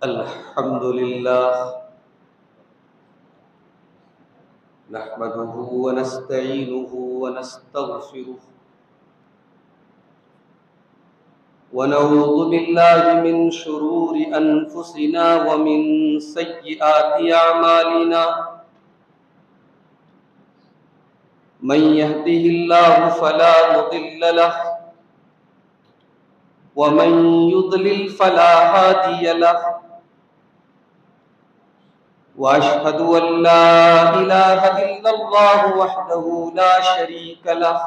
الحمد لله نحمده ونستعينه ونستغفره ونعوذ بالله من شرور أنفسنا ومن سيئات أعمالنا من يهده الله فلا مضل له ومن يضلل فلا هادي له وأشهد أن لا إله إلا الله وحده لا شريك له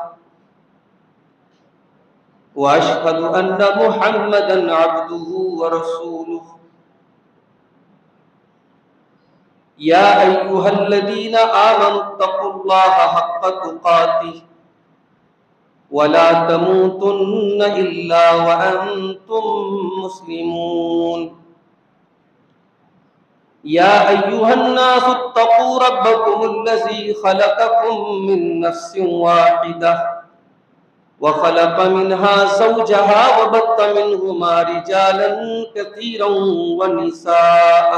وأشهد أن محمدا عبده ورسوله يا أيها الذين آمنوا اتقوا الله حق تقاته ولا تموتن إلا وأنتم مسلمون يا أيها الناس اتقوا ربكم الذي خلقكم من نفس واحدة وخلق منها زوجها وبث منهما رجالا كثيرا ونساء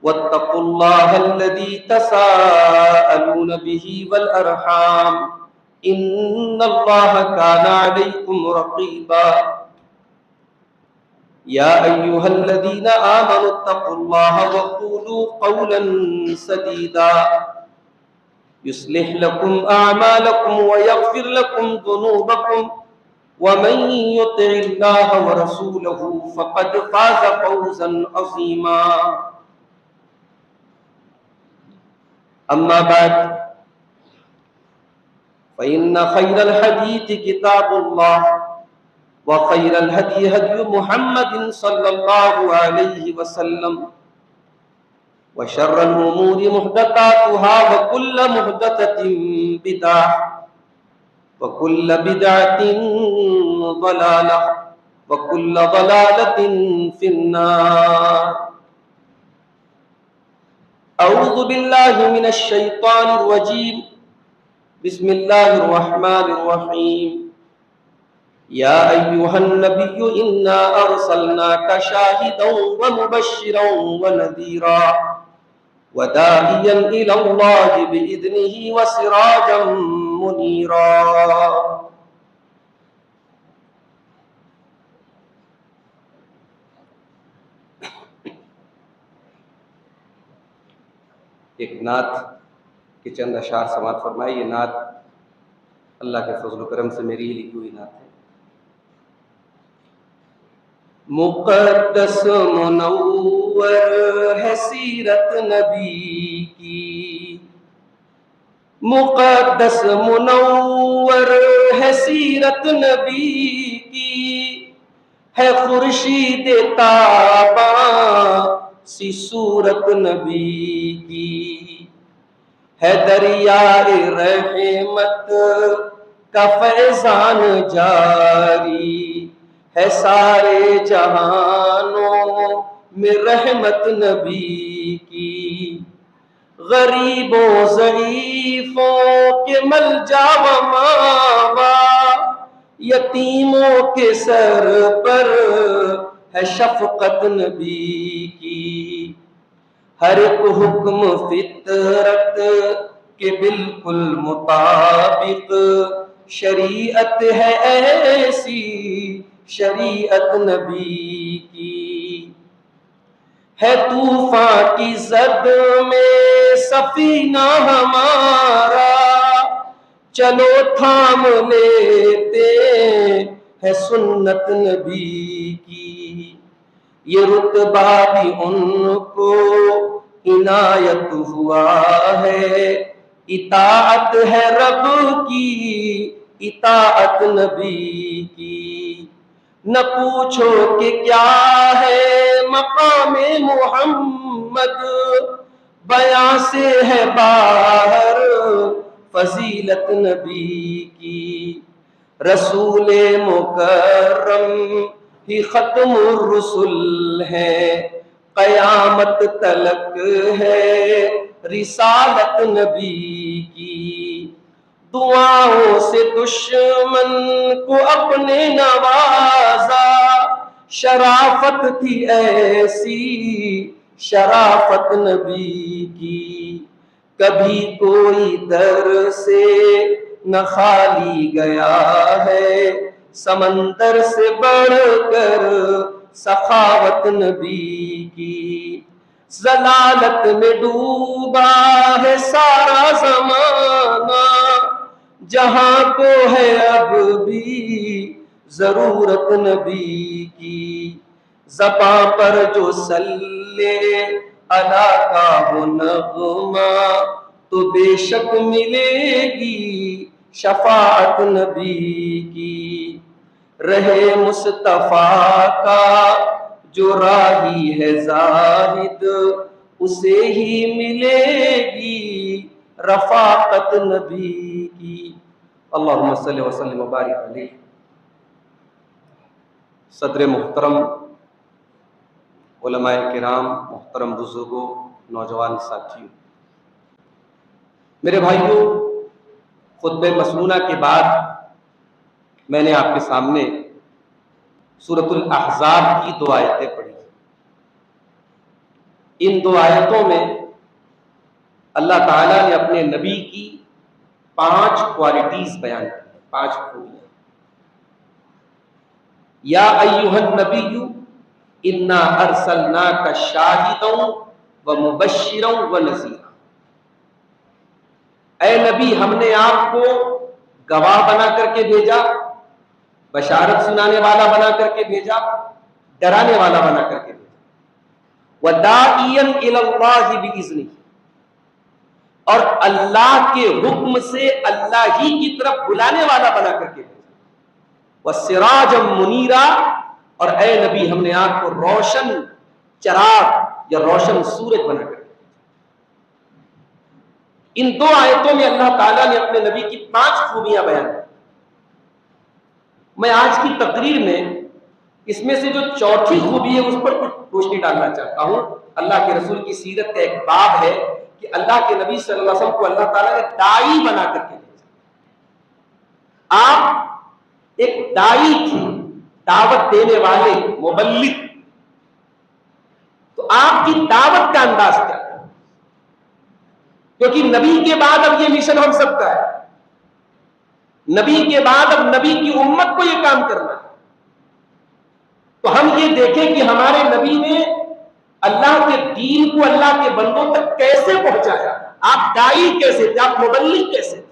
واتقوا الله الذي تساءلون به والأرحام إن الله كان عليكم رقيبا يا أيها الذين آمنوا اتقوا الله وقولوا قولا سديدا يصلح لكم أعمالكم ويغفر لكم ذنوبكم ومن يطع الله ورسوله فقد فاز فوزا عظيما أما بعد فإن خير الحديث كتاب الله وخير الهدي هدي محمد صلى الله عليه وسلم وشر الأمور محدثاتها وكل محدثة بدعة وكل بدعة ضلالة وكل ضلالة في النار أعوذ بالله من الشيطان الرجيم بسم الله الرحمن الرحيم يا أيها النبي إنا أرسلناك شاهدا ومبشرا ونذيرا وداعيا إلى الله بإذنه وسراجا منيرا ایک نعت کے چند اشعار سماعت فرمائے. یہ نعت اللہ کے فضل و کرم سے میری ہی لکھی ہوئی نعت ہے. مقدس منور ہے سیرت نبی کی، مقدس منور ہے سیرت نبی کی، ہے خورشید تاباں سی صورت نبی کی، ہے دریائے رحمت کا فیضان جاری، ہے سارے جہانوں میں رحمت نبی کی، غریبوں ضعیفوں کے ملجا و ماوا، یتیموں کے سر پر ہے شفقت نبی کی، ہر ایک حکم فطرت کے بالکل مطابق شریعت ہے ایسی شریعت نبی کی، ہے طوفان کی زد میں سفینہ ہمارا، چلو تھام لیتے ہے سنت نبی کی، یہ رتبہ بھی ان کو عنایت ہوا ہے، اطاعت ہے رب کی اطاعت نبی کی، نہ پوچھو کہ کیا ہے مقام محمد، بیان سے ہے باہر فضیلت نبی کی، رسول مکرم ہی ختم الرسل ہے، قیامت تلک ہے رسالت نبی کی، دعاؤں سے دشمن کو اپنے نوازا، شرافت تھی ایسی شرافت نبی کی، کبھی کوئی در سے نہ خالی گیا ہے، سمندر سے بڑھ کر سخاوت نبی کی، ضلالت میں ڈوبا ہے سارا زمانہ، جہاں کو ہے اب بھی ضرورت نبی کی، زباں پر جو صلی علی کا ہو نغمہ تو بے شک ملے گی شفاعت نبی کی، رہے مصطفیٰ کا جو راہی ہے زاہد اسے ہی ملے گی رفاقت نبی کی۔ اللہم صلی وسلم وبارک علیہ۔ صدر محترم، علماء کرام، محترم بزرگوں، نوجوان ساتھیوں، میرے بھائیوں، خطبہ مسنونہ کے بعد میں نے آپ کے سامنے سورۃ الاحزاب کی 2 آیتیں پڑھی۔ ان 2 آیتوں میں اللہ تعالیٰ نے اپنے نبی کی 5 کوالٹیز بیان کی، 5 خوبیاں۔ یا ایھا النبی انا ارسلناک شاہدا ومبشرا ونذیرا، اے نبی ہم نے آپ کو گواہ بنا کر کے بھیجا، بشارت سنانے والا بنا کر کے بھیجا، ڈرانے والا بنا کر کے بھیجا، وداعیا الی اللہ باذنہ، اور اللہ کے حکم سے اللہ ہی کی طرف بلانے والا بنا کر کے بھیجا، وسراجا منیرا، اور اے نبی ہم نے آپ کو روشن چراغ یا روشن سورج بنا کر کے بھیجا۔ ان 2 آیتوں میں اللہ تعالیٰ نے اپنے نبی کی 5 خوبیاں بیان کی۔ میں آج کی تقریر میں اس میں سے جو 4تھی خوبی ہے اس پر کچھ روشنی ڈالنا چاہتا ہوں۔ اللہ کے رسول کی سیرت کا ایک باب ہے کہ اللہ کے نبی صلی اللہ علیہ وسلم کو اللہ تعالیٰ نے داعی بنا کر کے بھیجا۔ آپ ایک داعی تھے، دعوت دینے والے، مبلغ، تو آپ کی دعوت کا انداز کیا ہے؟ کیونکہ نبی کے بعد اب یہ مشن ہم سب کا ہے، نبی کے بعد اب نبی کی امت کو یہ کام کرنا ہے۔ تو ہم یہ دیکھیں کہ ہمارے نبی نے اللہ کے دین کو اللہ کے بندوں تک کیسے پہنچایا۔ آپ داعی کیسے تھے، آپ مبلغ کیسے تھے؟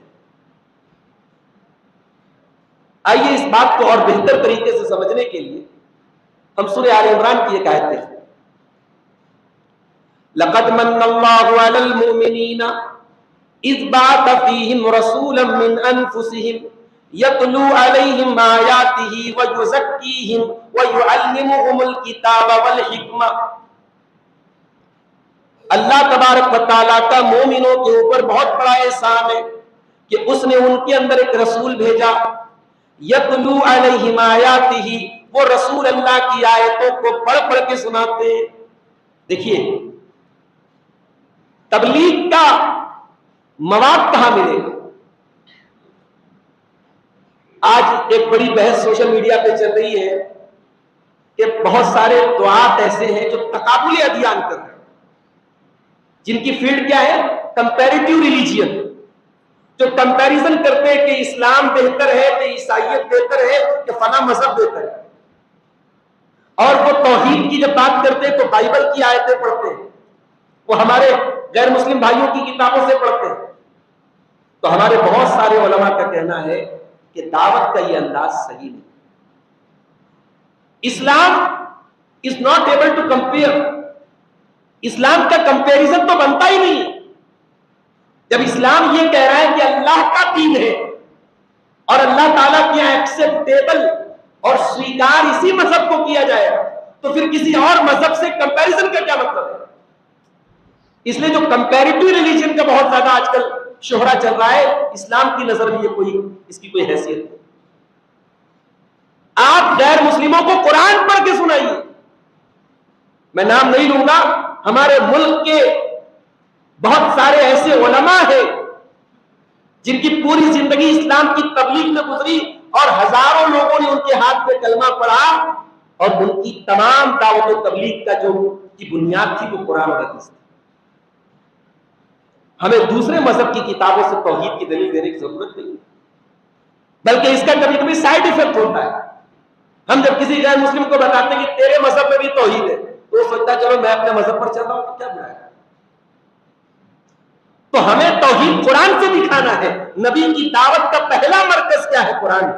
آئیے اس بات کو اور بہتر طریقے سے سمجھنے کے لیے ہم سورہ آل عمران کی ایک آیت دیکھیں۔ لقد من اللہ علی المؤمنین اذ بعث فیہم رسولا من انفسہم یتلو علیہم آیاتہ ویزکیہم ویعلمہم الکتاب والحکمہ۔ اللہ تبارک و تعالیٰ کا مومنوں کے اوپر بہت بڑا احسان ہے کہ اس نے ان کے اندر ایک رسول بھیجا، یتلو علیہم آیاتہ، وہ رسول اللہ کی آیتوں کو پڑھ پڑھ کے سناتے ہیں۔ دیکھیے تبلیغ کا مواد کہاں ملے گا؟ آج ایک بڑی بحث سوشل میڈیا پہ چل رہی ہے کہ بہت سارے دعات ایسے ہیں جو تقابلی ادیان کر رہے ہیں، جن کی فیلڈ کیا ہے؟ کمپیریٹیو ریلیجین، جو کمپیریزن کرتے ہیں کہ اسلام بہتر ہے کہ عیسائیت بہتر ہے کہ فلاں مذہب بہتر ہے، اور وہ توحید کی جب بات کرتے ہیں تو بائبل کی آیتیں پڑھتے ہیں، وہ ہمارے غیر مسلم بھائیوں کی کتابوں سے پڑھتے ہیں۔ تو ہمارے بہت سارے علماء کا کہنا ہے کہ دعوت کا یہ انداز صحیح نہیں۔ اسلام is not able to compare, اسلام کا کمپیریزن تو بنتا ہی نہیں ہے۔ جب اسلام یہ کہہ رہا ہے کہ اللہ کا دین ہے اور اللہ تعالیٰ کے یہاں ایکسپٹیبل اور سویکار اسی مذہب کو کیا جائے گا، تو پھر کسی اور مذہب سے کمپیریزن کا کیا مطلب ہے؟ اس لیے جو کمپیریٹیو ریلیجن کا بہت زیادہ آج کل شہرہ چل رہا ہے، اسلام کی نظر میں یہ اس کی کوئی حیثیت نہیں۔ آپ غیر مسلموں کو قرآن پڑھ کے سنائیے۔ میں نام نہیں لوں گا، ہمارے ملک کے بہت سارے ایسے علماء ہیں جن کی پوری زندگی اسلام کی تبلیغ میں گزری اور ہزاروں لوگوں نے ان کے ہاتھ پہ کلمہ پڑھا، اور ان کی تمام دعوت و تبلیغ کا جو کی بنیاد تھی وہ قرآن اور حدیث تھی. ہمیں دوسرے مذہب کی کتابوں سے توحید کی دلیل دینے کی ضرورت نہیں، بلکہ اس کا کبھی کبھی سائڈ ایفیکٹ ہوتا ہے. ہم جب کسی غیر مسلم کو بتاتے ہیں کہ تیرے مذہب میں بھی توحید ہے تو وہ سوچتا ہے چلو میں اپنے مذہب پر چل رہا ہوں تو کیا برا ہے. تو ہمیں توحید قرآن سے دکھانا ہے. نبی کی دعوت کا پہلا مرکز کیا ہے؟ قرآن.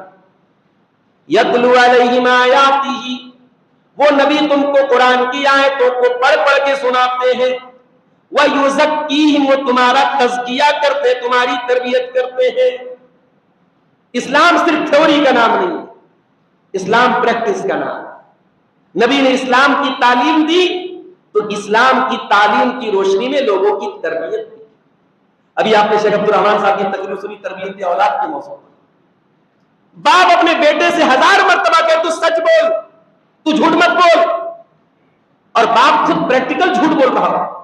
یتلو علیہم آیاتہ، وہ نبی تم کو قرآن کی آیتوں کو پڑھ پڑھ کے سناتے ہیں. وَيُزَكِّيهِمْ، وہ تمہارا تزکیہ کرتے، تمہاری تربیت کرتے ہیں. اسلام صرف تھیوری کا نام نہیں، اسلام پریکٹس کا نام. نبی نے اسلام کی تعلیم دی تو اسلام کی تعلیم کی روشنی میں لوگوں کی تربیت دی. ابھی آپ نے شیخ عبد الرحمان صاحب کی تقریر سنی تربیت اولاد کے موضوع پر. باپ اپنے بیٹے سے 1000 مرتبہ کہے تو سچ بول، تو جھوٹ مت بول، اور باپ خود پریکٹیکل جھوٹ بول رہا ہو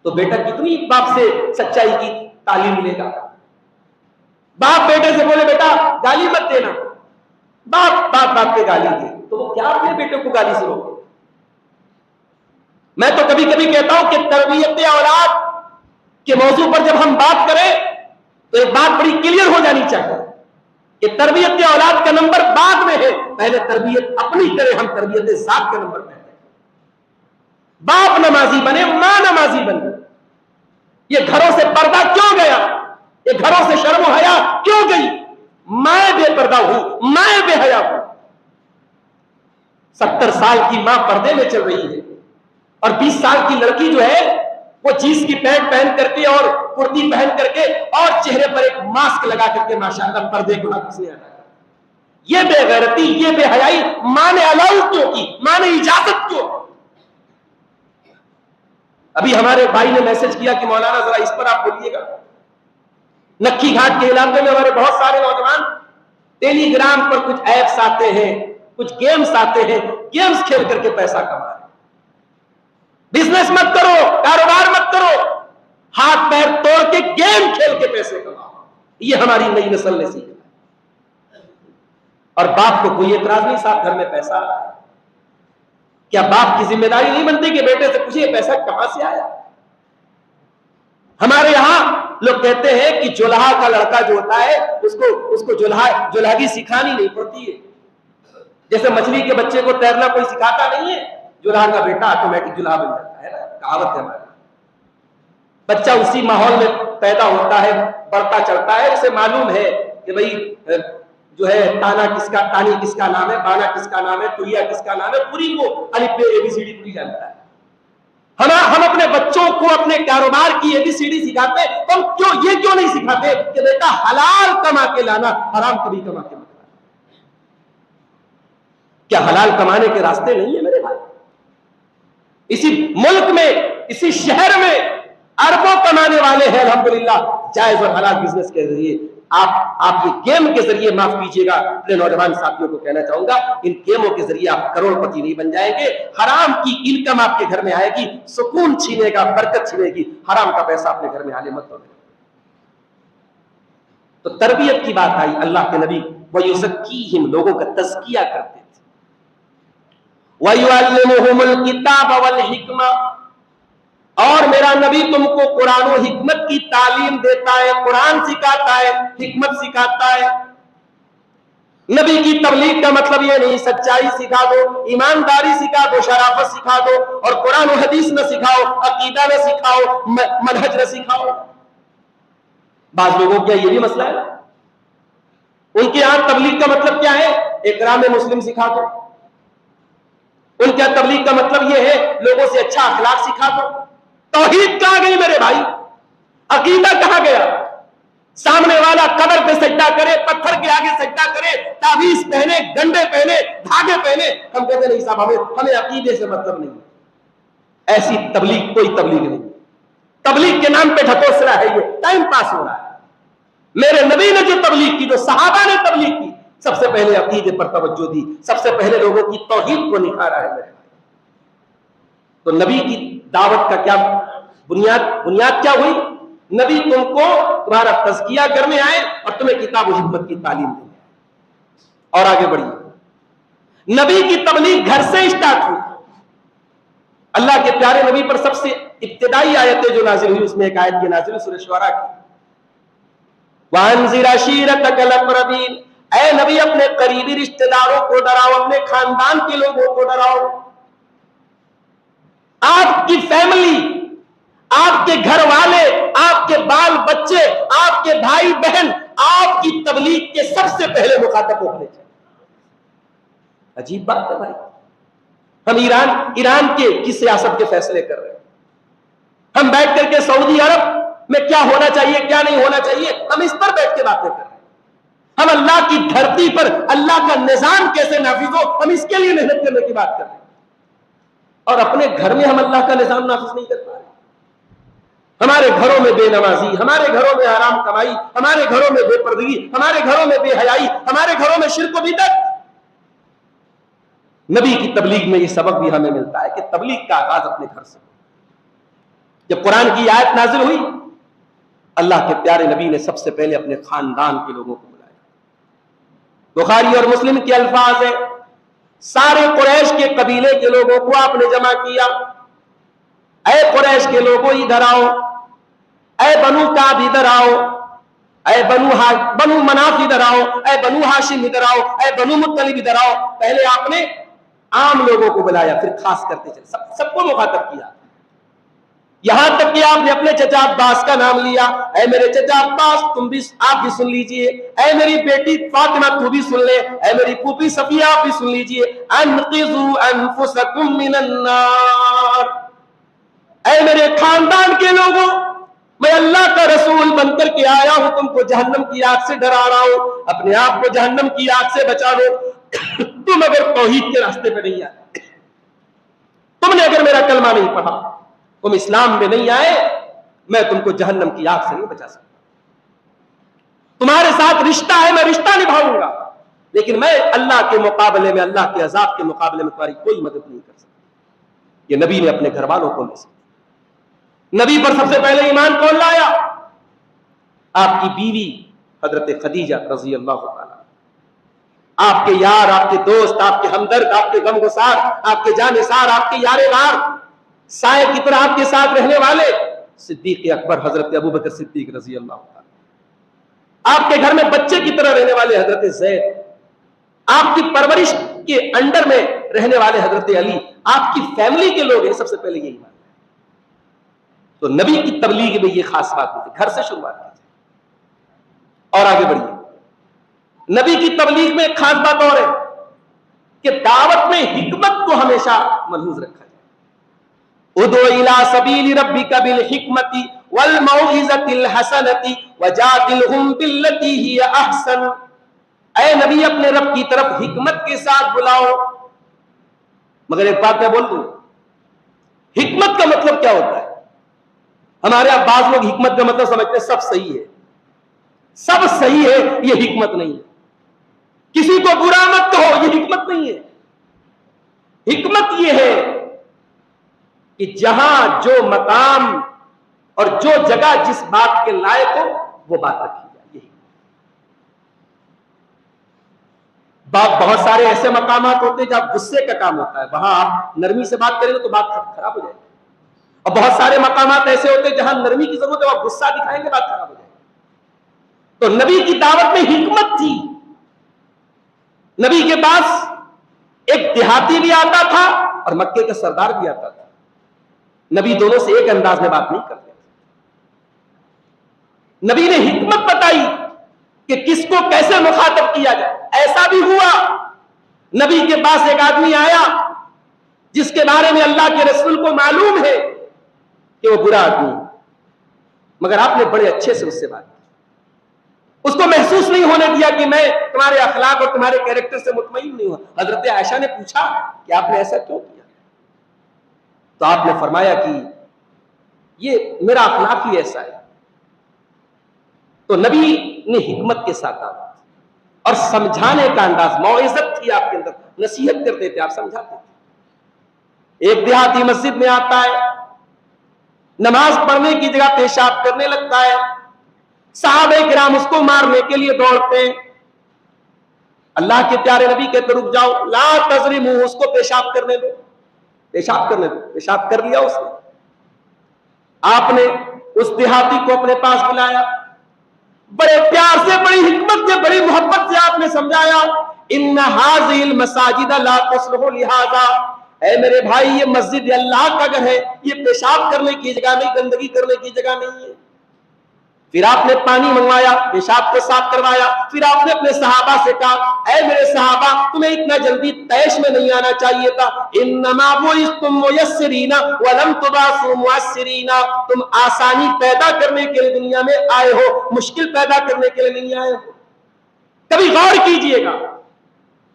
تو بیٹا کتنی باپ سے سچائی کی تعلیم لے گا. باپ بیٹے سے بولے بیٹا گالی مت دینا، باپ کے گالی دے تو وہ کیا اپنے بیٹے کو گالی سے روکے. میں تو کبھی کبھی کہتا ہوں کہ تربیت اولاد کے موضوع پر جب ہم بات کریں تو ایک بات بڑی کلیئر ہو جانی چاہیے کہ تربیت اولاد کا نمبر بعد میں ہے، پہلے تربیت اپنی کرے. ہم تربیت ذات کا نمبر پہلے. باپ نمازی بنے، ماں نمازی بنے. یہ گھروں سے پردہ کیوں گیا؟ یہ گھروں سے شرم و حیا کیوں گئی؟ میں بے پردہ ہوں، میں بے حیا ہوں. 70 سال کی ماں پردے میں چل رہی ہے اور 20 سال کی لڑکی جو ہے وہ جینس کی پینٹ پہن کر کے اور کرتی پہن کر کے اور چہرے پر ایک ماسک لگا کر کے ماشاءاللہ پردے کو واپس نہیں آتا. یہ بے غیرتی، یہ بے حیائی ماں نے الاؤ کیوں کی؟ ماں نے اجازت کیوں؟ ابھی ہمارے بھائی نے میسج کیا کہ مولانا ذرا اس پر آپ بولیے گا. نکھی گھاٹ کے علاقے میں ہمارے بہت سارے نوجوان ٹیلی گرام پر کچھ ایپس آتے ہیں، کچھ گیمز آتے ہیں، گیمز کھیل کر کے پیسہ کما رہے ہیں. بزنس مت کرو، کاروبار مت کرو، ہاتھ پیر توڑ کے گیم کھیل کے پیسے کماؤ. یہ ہماری نئی نسل نے سیکھا. اور باپ کو کوئی اعتراض نہیں، صاحب گھر میں پیسہ آ رہا ہے. کیا باپ کی ذمہ داری نہیں بنتی کہ بیٹے سے پوچھے پیسہ کہاں سے آیا؟ ہمارے یہاں لوگ کہتے ہیں کہ جولہا کا لڑکا جو ہوتا ہے اس کو جولہگی سکھانی نہیں پڑتی ہے. جیسے مچھلی کے بچے کو تیرنا کوئی سکھاتا نہیں ہے، جولہا کا بیٹا آٹومیٹک جولہا بن جاتا ہے. کہاوت ہے ہماری. بچہ اسی ماحول میں پیدا ہوتا ہے، بڑھتا چڑھتا ہے، اسے معلوم ہے کہ بھئی جو ہے تانا کس کا، تانی کس کا نام ہے، بانا کس کا نام ہے، تلیا کس کا نام ہے، پوری وہ الف ب اے بی سی ڈی پوری جانتا ہے. ہم اپنے بچوں کو اپنے کاروبار کی اے بی سی ڈی سکھاتے، ہم یہ کیوں نہیں سکھاتے کہ بیٹا حلال کما کے لانا، حرام کبھی کما کے مت لانا. کیا حلال کمانے کے راستے نہیں ہیں میرے بھائی؟ اسی ملک میں، اسی شہر میں اربوں کمانے والے ہیں الحمدللہ جائز اور حلال بزنس کے ذریعے. آپ یہ گیم کے ذریعے، معاف کیجیے گا اپنے نوجوان ساتھیوں کو کہنا چاہوں گا، ان گیموں کے ذریعے آپ کروڑ پتی نہیں بن جائیں گے. حرام کی انکم آپ کے گھر میں آئے گی، سکون چھینے گا، برکت چھینے گی. حرام کا پیسہ اپنے گھر میں آنے مت دو. تو تربیت کی بات آئی. اللہ کے نبی وَيُزَكِّيهِمْ، لوگوں کا تزکیہ کرتے تھے. وَيُعَلِّمُهُمُ الْكِتَابَ وَالْحِكْمَةَ، اور میرا نبی تم کو قرآن و حکمت کی تعلیم دیتا ہے، قرآن سکھاتا ہے، حکمت سکھاتا ہے. نبی کی تبلیغ کا مطلب یہ نہیں سچائی سکھا دو، ایمانداری سکھا دو، شرافت سکھا دو اور قرآن و حدیث نہ سکھاؤ، عقیدہ نہ سکھاؤ، منہج نہ سکھاؤ. بعض لوگوں کیا یہ بھی مسئلہ ہے، ان کے یہاں تبلیغ کا مطلب کیا ہے؟ اکرام مسلم سکھا دو. ان کا تبلیغ کا مطلب یہ ہے لوگوں سے اچھا اخلاق سکھا دو. توحید کہاں گئی میرے بھائی؟ عقیدہ کہاں گیا؟ سامنے والا قبر پہ سجدہ کرے، پتھر کے آگے سجدہ کرے، تعویذ پہنے، گنڈے پہنے، دھاگے پہنے، ہم کہتے نہیں صاحب ہمیں عقیدے سے مطلب نہیں. ایسی تبلیغ کوئی تبلیغ نہیں. تبلیغ کے نام پہ ڈھکوسلا ہے، یہ ٹائم پاس ہو رہا ہے. میرے نبی نے جو تبلیغ کی، جو صحابہ نے تبلیغ کی، سب سے پہلے عقیدے پر توجہ دی، سب سے پہلے لوگوں کی توحید کو نکھارا ہے میرے بھائی. تو نبی کی دعوت کا کیا بنیاد کیا ہوئی؟ نبی تم کو تمہارا تزکیہ کرنے آئے اور تمہیں کتاب و حکمت کی تعلیم دیں. اور آگے بڑھیے. نبی کی تبلیغ گھر سے اسٹارٹ ہوئی. اللہ کے پیارے نبی پر سب سے ابتدائی آیتیں جو نازل ہوئی اس میں ایک آیت کی نازل سورہ شعراء کی. وَأَنذِرْ عَشِيرَتَكَ الْأَقْرَبِينَ، اے نبی اپنے قریبی رشتہ داروں کو ڈراؤ، اپنے خاندان کے لوگوں کو ڈراؤ. آپ کی فیملی، آپ کے گھر والے، آپ کے بال بچے، آپ کے بھائی بہن آپ کی تبلیغ کے سب سے پہلے مخاطب ہونے چاہیے. عجیب بات ہے بھائی. ہم ایران کی سیاست کے فیصلے کر رہے ہیں. ہم بیٹھ کر کے سعودی عرب میں کیا ہونا چاہیے کیا نہیں ہونا چاہیے ہم اس پر بیٹھ کے باتیں کر رہے ہیں. ہم اللہ کی دھرتی پر اللہ کا نظام کیسے نافذ ہو ہم اس کے لیے محنت کرنے کی بات کر رہے ہیں. اور اپنے گھر میں ہم اللہ کا نظام نافذ نہیں کر پا رہے. ہمارے گھروں میں بے نمازی، ہمارے گھروں میں حرام کمائی، ہمارے گھروں میں بے پردگی، ہمارے گھروں میں بے حیائی، ہمارے گھروں میں شرک و بدعت. نبی کی تبلیغ میں یہ سبق بھی ہمیں ملتا ہے کہ تبلیغ کا آغاز اپنے گھر سے. جب قرآن کی آیت نازل ہوئی اللہ کے پیارے نبی نے سب سے پہلے اپنے خاندان کے لوگوں کو بلایا. بخاری اور مسلم کے الفاظ ہیں، سارے قریش کے قبیلے کے لوگوں کو آپ نے جمع کیا. اے قریش کے لوگوں ادھر آؤ، اے بنو کعب ادھر آؤ، اے بنو مناف ادھر آؤ، اے بنو ہاشم ادھر آؤ، اے بنو مطلب ادھر آؤ. پہلے آپ نے عام لوگوں کو بلایا پھر خاص کرتے چلے سب کو مخاطب کیا. یہاں تک کہ آپ نے اپنے چچا عباس کا نام لیا. اے میرے چچا عباس آپ بھی سن لیجئے، اے میری بیٹی فاطمہ تو بھی سن لے، اے میری پھوپھی صفیہ آپ بھی سن لیجئے. انقذوا انفسکم من النار، اے میرے خاندان کے لوگوں میں اللہ کا رسول بن کر کے آیا ہوں، تم کو جہنم کی آگ سے ڈرا رہا ہوں، اپنے آپ کو جہنم کی آگ سے بچا لو. تم اگر توحید کے راستے پہ نہیں آئے، تم نے اگر میرا کلمہ نہیں پڑھا، تم اسلام میں نہیں آئے، میں تم کو جہنم کی آگ سے نہیں بچا سکتا. تمہارے ساتھ رشتہ ہے، میں رشتہ نبھاؤں گا، لیکن میں اللہ کے مقابلے میں، اللہ کے عذاب کے مقابلے میں تمہاری کوئی مدد نہیں کر سکتا. یہ نبی نے اپنے گھر والوں کو میں. نبی پر سب سے پہلے ایمان کون لایا؟ آپ کی بیوی حضرت خدیجہ رضی اللہ تعالی. آپ کے یار، آپ کے دوست، آپ کے ہمدرد، آپ کے غمگسار، آپ کے جانثار، آپ کے یار غار، سائے کی طرح آپ کے ساتھ رہنے والے صدیق اکبر حضرت ابوبکر صدیق رضی اللہ تعالی. آپ کے گھر میں بچے کی طرح رہنے والے حضرت زید، آپ کی پرورش کے انڈر میں رہنے والے حضرت علی، آپ کی فیملی کے لوگ ہیں. سب سے پہلے یہی بات. تو نبی کی تبلیغ میں یہ خاص بات ہوتی ہے، گھر سے شروعات کیجیے اور آگے بڑھیے. نبی کی تبلیغ میں ایک خاص بات اور ہے کہ دعوت میں حکمت کو ہمیشہ ملحوظ رکھا جائے. ادعو الی سبیل ربک بالحکمت والموعظۃ الحسنۃ وجادلھم باللتی ہی احسن. اے نبی اپنے رب کی طرف حکمت کے ساتھ بلاؤ. مگر ایک بات میں بول دوں، حکمت کا مطلب کیا ہوتا ہے؟ ہمارے اب بعض لوگ حکمت کا مطلب سمجھتے ہیں سب صحیح ہے. سب صحیح ہے یہ حکمت نہیں ہے. کسی کو برا مت کہو یہ حکمت نہیں ہے. حکمت یہ ہے کہ جہاں جو مقام اور جو جگہ جس بات کے لائق ہو وہ بات رکھی جائے. یہی بہت سارے ایسے مقامات ہوتے ہیں جہاں غصے کا کام ہوتا ہے، وہاں آپ نرمی سے بات کریں گے تو بات خراب ہو جائے گی. اور بہت سارے مقامات ایسے ہوتے ہیں جہاں نرمی کی ضرورت ہے، وہاں غصہ دکھائیں گے بات خراب ہو جائے گی. تو نبی کی دعوت میں حکمت تھی. نبی کے پاس ایک دیہاتی بھی آتا تھا اور مکے کا سردار بھی آتا تھا. نبی دونوں سے ایک انداز میں بات نہیں کرتے. نبی نے حکمت بتائی کہ کس کو کیسے مخاطب کیا جائے. ایسا بھی ہوا نبی کے پاس ایک آدمی آیا جس کے بارے میں اللہ کے رسول کو معلوم ہے کہ وہ برا آدمی ہے، مگر آپ نے بڑے اچھے سے اس سے بات کی. اس کو محسوس نہیں ہونے دیا کہ میں تمہارے اخلاق اور تمہارے کیریکٹر سے مطمئن نہیں ہوں. حضرت عائشہ نے پوچھا کہ آپ نے ایسا کیوں کیا؟ تو آپ نے فرمایا کہ یہ میرا اخلاق ہی ایسا ہے. تو نبی نے حکمت کے ساتھ آیا اور سمجھانے کا انداز، موعظت تھی آپ کے اندر، نصیحت کرتے تھے، آپ سمجھاتے تھے. ایک دیہاتی مسجد میں آتا ہے، نماز پڑھنے کی جگہ پیشاب کرنے لگتا ہے. صحابہ کرام اس کو مارنے کے لیے دوڑتے ہیں. اللہ کے پیارے نبی کہتے رک جاؤ، لا تظلموا، اس کو پیشاب کرنے دو، پیشاب کرنے دو۔ پیشاب کر لیا اس نے، آپ نے اس دیہاتی کو اپنے پاس بلایا، بڑے پیار سے، بڑی حکمت سے، بڑی محبت سے آپ نے سمجھایا، ان هذه المساجد لا تصلح لهذا، اے میرے بھائی یہ مسجد اللہ کا گھر ہے، یہ پیشاب کرنے کی جگہ نہیں، گندگی کرنے کی جگہ نہیں ہے۔ پھر آپ نے پانی منگوایا، پیشاب کو صاف کروایا، پھر آپ نے اپنے صحابہ سے کہا اے میرے صحابہ تمہیں اتنا جلدی طیش میں نہیں آنا چاہیے تھا، انما بعثتم میسرین ولم تبعثوا معسرین، تم آسانی پیدا کرنے کے لیے دنیا میں آئے ہو، مشکل پیدا کرنے کے لیے نہیں آئے ہو۔ کبھی غور کیجئے گا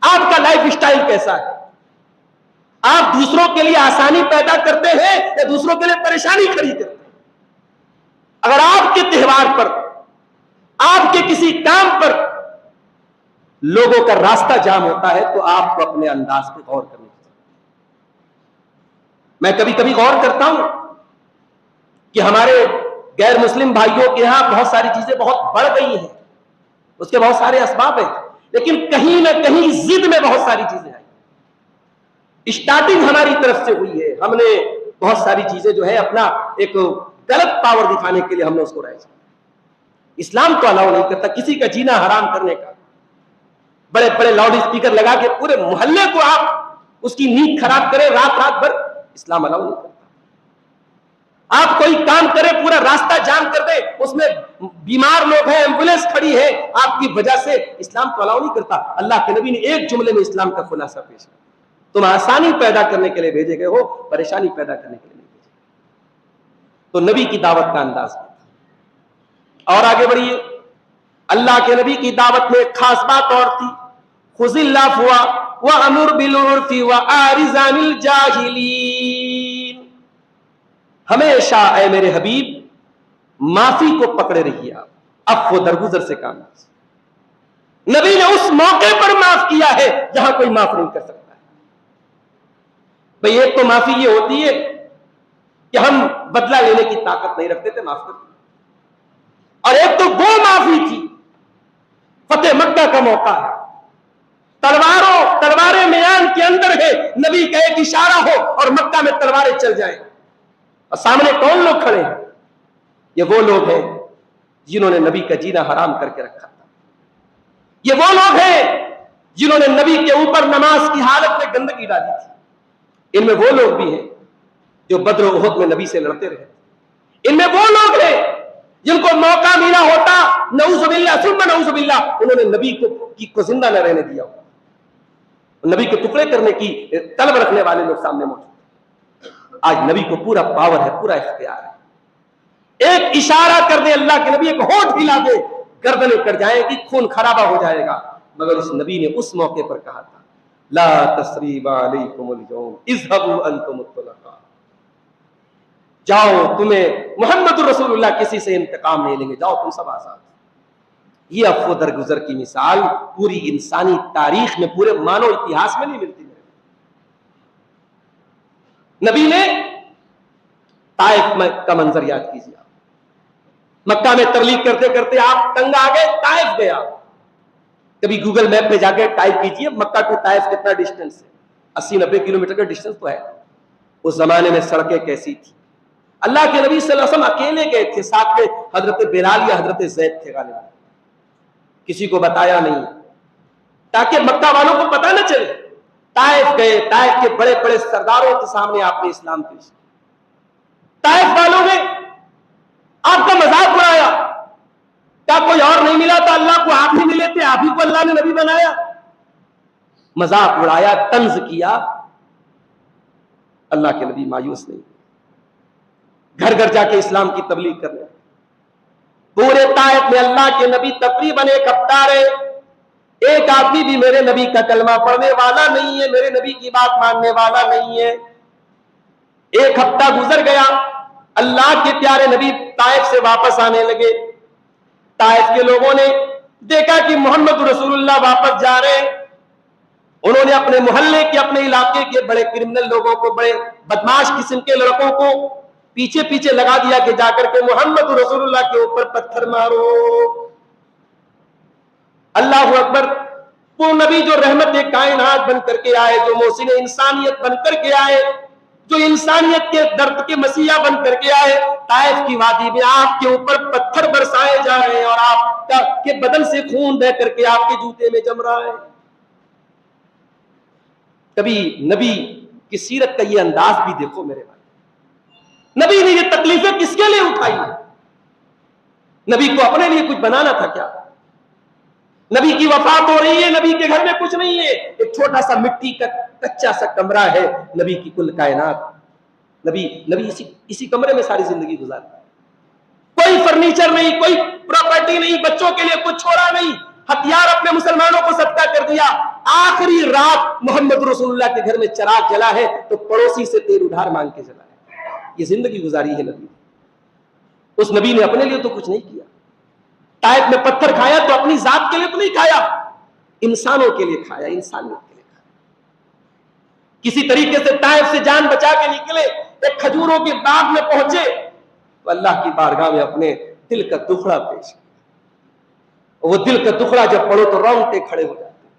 آپ کا لائف سٹائل کیسا ہے، آپ دوسروں کے لیے آسانی پیدا کرتے ہیں یا دوسروں کے لیے پریشانی کھڑی کرتے ہیں؟ اگر آپ کے تہوار پر، آپ کے کسی کام پر لوگوں کا راستہ جام ہوتا ہے تو آپ کو اپنے انداز پہ غور کرنا چاہیے۔ میں کبھی کبھی غور کرتا ہوں کہ ہمارے غیر مسلم بھائیوں کے ہاں بہت ساری چیزیں بہت بڑھ گئی ہیں، اس کے بہت سارے اسباب ہیں، لیکن کہیں نہ کہیں ضد میں بہت ساری چیزیں آئی۔ اسٹارٹنگ ہماری طرف سے ہوئی ہے، ہم نے بہت ساری چیزیں جو ہے اپنا ایک غلط پاور دکھانے کے لیے ہم نے اس کو رائج کیا۔ اسلام تو الاؤ نہیں کرتا کسی کا جینا حرام کرنے کا، بڑے بڑے لاؤڈ اسپیکر لگا کے پورے محلے کو آپ اس کی نیند خراب کریں رات رات بھر، اسلام الاؤ نہیں کرتا۔ آپ کوئی کام کریں پورا راستہ جام کر دیں، اس میں بیمار لوگ ہیں، ایمبولینس کھڑی ہے آپ کی وجہ سے، اسلام تو الاؤ نہیں کرتا۔ اللہ کے نبی نے ایک جملے میں اسلام کا خلاصہ پیش کیا، تم آسانی پیدا کرنے کے لیے بھیجے گئے ہو، پریشانی پیدا کرنے کے لیے نہیں بھیجے۔ تو نبی کی دعوت کا انداز ہے۔ اور آگے بڑھیے، اللہ کے نبی کی دعوت میں ایک خاص بات اور تھی، خذ العفو وامر بالعرف واعرض عن الجاہلین، ہمیشہ اے میرے حبیب معافی کو پکڑے رہیے آپ، عفو درگزر سے کام نہیں۔ نبی نے اس موقع پر معاف کیا ہے جہاں کوئی معاف نہیں کر سکتا ہے۔ بھئی ایک تو معافی یہ ہوتی ہے کہ ہم بدلہ لینے کی طاقت نہیں رکھتے تھے، معاف کر دیں، اور ایک تو وہ معافی تھی فتح مکہ کا موقع ہے، تلواریں میان کے اندر ہے، نبی کا ایک اشارہ ہو اور مکہ میں تلواریں چل جائیں، اور سامنے کون لوگ کھڑے ہیں؟ یہ وہ لوگ ہیں جنہوں نے نبی کا جینا حرام کر کے رکھا تھا، یہ وہ لوگ ہیں جنہوں نے نبی کے اوپر نماز کی حالت میں گندگی ڈالی تھی، ان میں وہ لوگ بھی ہیں جو بدر و احد میں نبی سے لڑتے رہے، ان میں وہ لوگ ہیں جن کو موقع ملا ہوتا نعوذ باللہ ثم نعوذ باللہ انہوں نے نبی کو زندہ نہ رہنے دیا ہو، نبی کے ٹکڑے کرنے کی طلب رکھنے والے لوگ سامنے موجود ہیں۔ آج نبی کو پورا پاور ہے، پورا اختیار ہے، ایک اشارہ کر دے اللہ کے نبی، ایک ہونٹ ہلا دے گردنیں کٹ جائیں گی، خون خرابہ ہو جائے گا، مگر اس نبی نے اس موقع پر کہا تھا لا تثریب علیکم اليوم اذهبوا انتم الطلقاء، جاؤ تمہیں محمد رسول اللہ کسی سے انتقام نہیں لیں گے، جاؤ تم سب آزاد۔ یہ عفو درگزر کی مثال پوری انسانی تاریخ میں، پورے مانو اتہاس میں نہیں ملتی۔ نبی نے طائف کا منظر یاد کیجیے، مکہ میں تبلیغ کرتے کرتے آپ تنگ آ گئے، طائف گیا، کبھی گوگل میپ پہ جا کے ٹائپ کیجیے مکہ ٹو طائف کتنا ڈسٹینس ہے، 80-90 کلومیٹر کا ڈسٹینس تو ہے۔ اس زمانے میں سڑکیں کیسی تھی؟ اللہ کے نبی صلی اللہ علیہ وسلم اکیلے گئے تھے، ساتھ میں حضرت بلال یا حضرت زید تھے غالباً، کسی کو بتایا نہیں تاکہ مکہ والوں کو پتہ نہ چلے۔ طائف گئے، طائف کے بڑے بڑے سرداروں کے سامنے آپ نے اسلام پیش کیا، طائف والوں نے آپ کا مذاق اڑایا، کیا کوئی اور نہیں ملا تھا اللہ کو، آپ ہی ملے تھے، آپ ہی کو اللہ نے نبی بنایا، مذاق اڑایا، طنز کیا۔ اللہ کے نبی مایوس نہیں، گھر گھر جا کے اسلام کی تبلیغ کرنے، پورے طائف میں اللہ کے نبی تقریباً ایک ہفتہ رہے، ایک آدمی بھی میرے نبی کا کلمہ پڑھنے والا نہیں ہے، میرے نبی کی بات ماننے والا نہیں ہے۔ ایک ہفتہ گزر گیا، اللہ کے پیارے نبی طائف سے واپس آنے لگے، طائف کے لوگوں نے دیکھا کہ محمد رسول اللہ واپس جا رہے، انہوں نے اپنے محلے کے، اپنے علاقے کے بڑے کرمنل لوگوں کو، بڑے بدماش قسم کے لڑکوں کو پیچھے پیچھے لگا دیا کہ جا کر کے محمد رسول اللہ کے اوپر پتھر مارو۔ اللہ اکبر، وہ نبی جو رحمت کائنات بن کر کے آئے، جو محسن انسانیت بن کر کے آئے، جو انسانیت کے درد کے مسیحا بن کر کے آئے، طائف کی وادی میں آپ کے اوپر پتھر برسائے جا رہے ہیں اور آپ کے بدن سے خون بہ کر کے آپ کے جوتے میں جم رہا ہے۔ کبھی نبی کی سیرت کا یہ انداز بھی دیکھو میرے بھائی، نبی نے یہ تکلیفیں کس کے لیے اٹھائی؟ نبی کو اپنے لیے کچھ بنانا تھا کیا؟ نبی کی وفات ہو رہی ہے، نبی کے گھر میں کچھ نہیں ہے، ایک چھوٹا سا مٹی کا کچا سا کمرہ ہے، نبی کی کل کائنات، نبی اسی کمرے میں ساری زندگی گزارتا ہے، کوئی فرنیچر نہیں، کوئی پراپرٹی نہیں، بچوں کے لیے کچھ چھوڑا نہیں، ہتھیار اپنے مسلمانوں کو صدقہ کر دیا۔ آخری رات محمد رسول اللہ کے گھر میں چراغ جلا ہے تو پڑوسی سے تیل ادھار مانگ کے جلا ہے۔ یہ زندگی گزاری ہے نبی، اس نبی نے اپنے لیے تو کچھ نہیں کیا۔ طائف میں پتھر کھایا تو اپنی ذات کے لیے تو نہیں کھایا، انسانوں کے لیے کھایا، انسانیت کے لیے کھایا۔ کسی طریقے سے طائف سے جان بچا کے نکلے، ایک کھجوروں کے باغ میں پہنچے تو اللہ کی بارگاہ میں اپنے دل کا ٹکڑا پیش کیا۔ وہ دل کا ٹکڑا جب پڑھو تو رونگٹے کھڑے ہو جاتے ہیں۔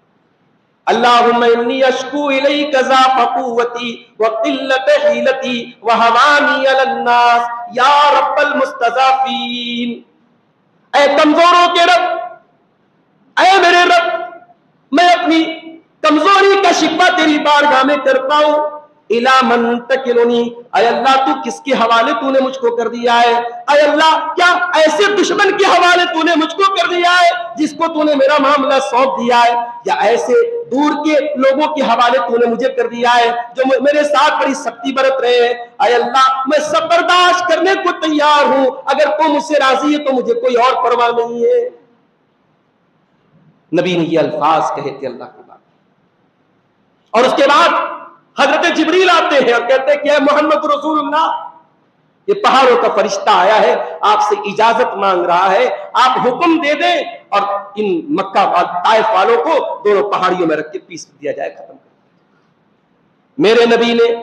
اللہم انی اشکو الیک ضعف قوتی وقلت حیلتی وہوانی علی الناس یا رب المستضعفین۔ اے کمزوروں کے رب، اے میرے رب، میں اپنی کمزوری کا شکوہ تیری بارگاہ میں کرتا ہوں۔ الی من تکلنی، اے اللہ تو کس کے حوالے تو نے مجھ کو کر دیا ہے؟ اے اللہ کیا ایسے دشمن کے حوالے تو نے مجھ کو کر دیا ہے جس کو تو نے میرا معاملہ سونپ دیا ہے، یا ایسے دور کے لوگوں کے حوالے تو نے مجھے کر دیا ہے جو میرے ساتھ بڑی سختی برت رہے ہیں؟ اے اللہ میں سب برداشت کرنے کو تیار ہوں، اگر تو مجھ سے راضی ہے تو مجھے کوئی اور پرواہ نہیں ہے۔ نبی نے یہ الفاظ کہے تھے اللہ کے بعد، اور اس کے بعد حضرت جبریل آتے ہیں اور کہتے ہیں کہ اے محمد رسول اللہ، یہ پہاڑوں کا فرشتہ آیا ہے، آپ سے اجازت مانگ رہا ہے، آپ حکم دے دیں اور ان مکہ طائف والوں کو دونوں پہاڑیوں میں رکھ کے پیس دیا جائے، ختم کر دیا۔ میرے نبی نے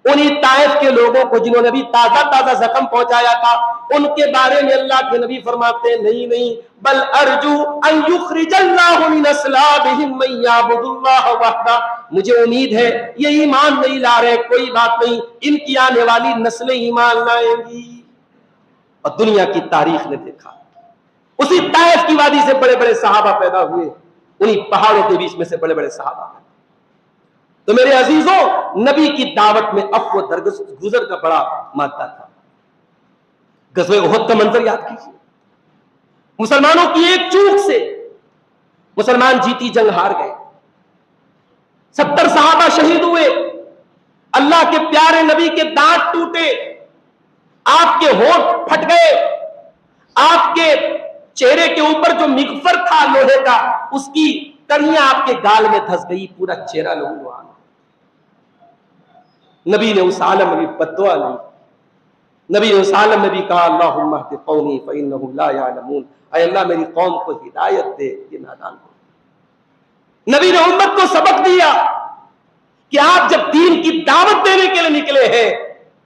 انہی طائف کے لوگوں کو جنہوں نے بھی تازہ زخم پہنچایا تھا، ان کے بارے میں اللہ کے نبی فرماتے ہیں نہیں، بل ارجو ان یخرج اللہ من اصلابہم من یعبد اللہ وحدہ، مجھے امید ہے یہ ایمان نہیں لا رہے، کوئی بات نہیں، ان کی آنے والی نسلیں ایمان لائیں گی۔ اور دنیا کی تاریخ نے دیکھا اسی طائف کی وادی سے بڑے بڑے صحابہ پیدا ہوئے، انہی پہاڑوں کے بیچ میں سے بڑے بڑے صحابہ۔ تو میرے عزیزوں، نبی کی دعوت میں عفو و درگزر کا بڑا مادہ تھا۔ غزوہ احد کا منظر یاد کیجیے، مسلمانوں کی ایک چوک سے مسلمان جیتی جنگ ہار گئے، 70 صحابہ شہید ہوئے، اللہ کے پیارے نبی کے دانت ٹوٹے، آپ کے ہونٹ پھٹ گئے، آپ کے چہرے کے اوپر جو مغفر تھا لوہے کا، اس کی کڑیاں آپ کے گال میں دھس گئی، پورا چہرہ لہولہان۔ نبی نے اس عالم میں بھی بد دعا نہیں، نبی نے اس عالم میں بھی کہا اللہم اہد قومی فانہم لا یعلمون، اے اللہ میری قوم کو ہدایت دے، یہ نادان ہو۔ نبی نے امت کو سبق دیا کہ آپ جب دین کی دعوت دینے کے لیے نکلے ہیں